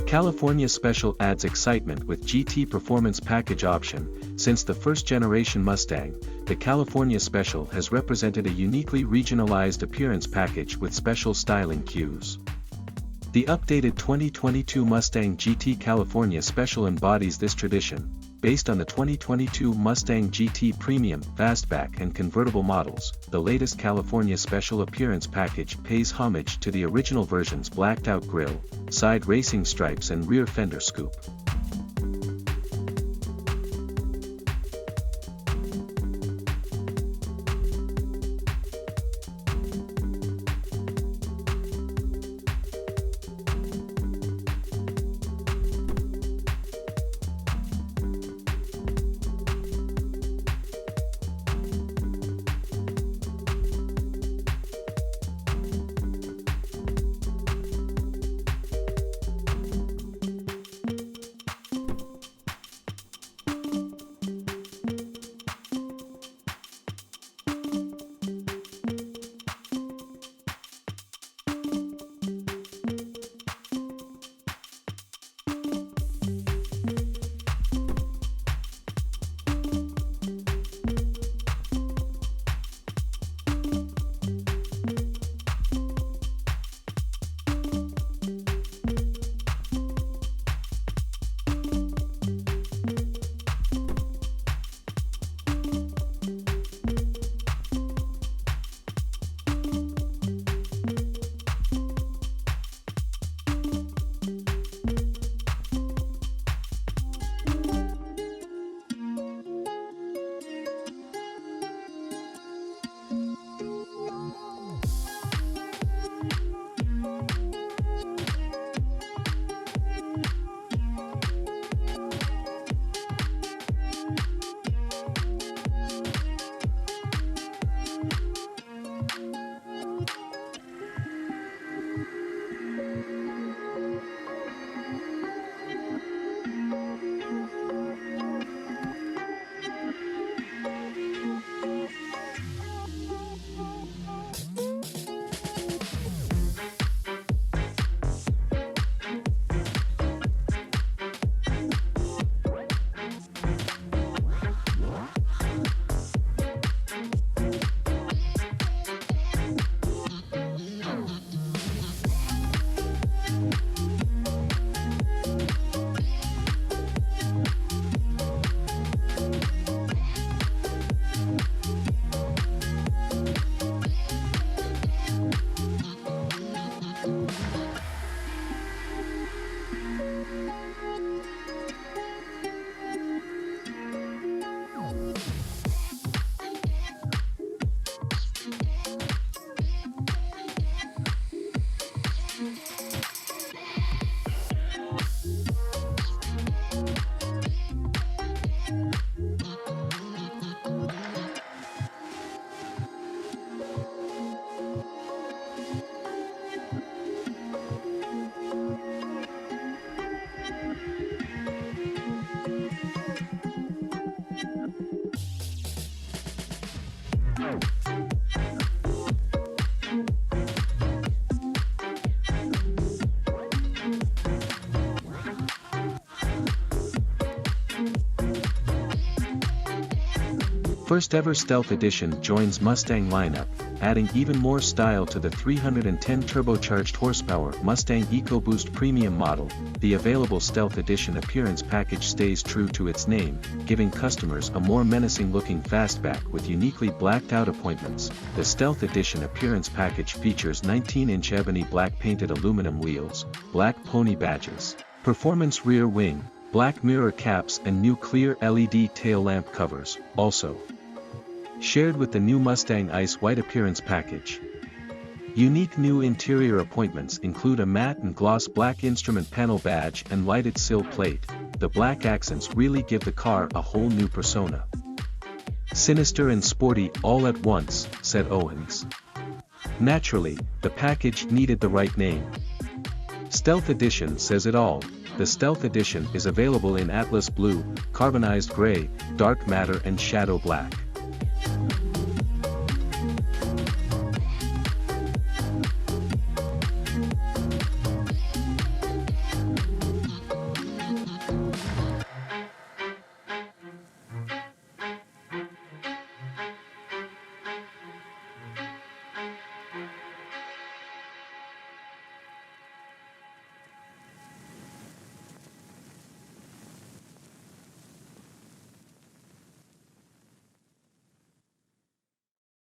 California Special adds excitement with GT Performance Package option. Since the first-generation Mustang, the California Special has represented a uniquely regionalized appearance package with special styling cues. The updated 2022 Mustang GT California Special embodies this tradition, based on the 2022 Mustang GT Premium, fastback and convertible models. The latest California Special appearance package pays homage to the original version's blacked-out grille, side racing stripes and rear fender scoop. First ever Stealth Edition joins Mustang lineup, adding even more style to the 310 turbocharged horsepower Mustang EcoBoost Premium model. The available Stealth Edition appearance package stays true to its name, giving customers a more menacing looking fastback with uniquely blacked out appointments. The Stealth Edition appearance package features 19-inch ebony black painted aluminum wheels, black pony badges, performance rear wing, black mirror caps and new clear LED tail lamp covers, also shared with the new Mustang Ice White appearance package. Unique new interior appointments include a matte and gloss black instrument panel badge and lighted sill plate. The black accents really give the car a whole new persona. Sinister and sporty all at once, said Owens. Naturally, the package needed the right name. Stealth Edition says it all. The Stealth Edition is available in Atlas Blue, Carbonized Gray, Dark Matter and Shadow Black.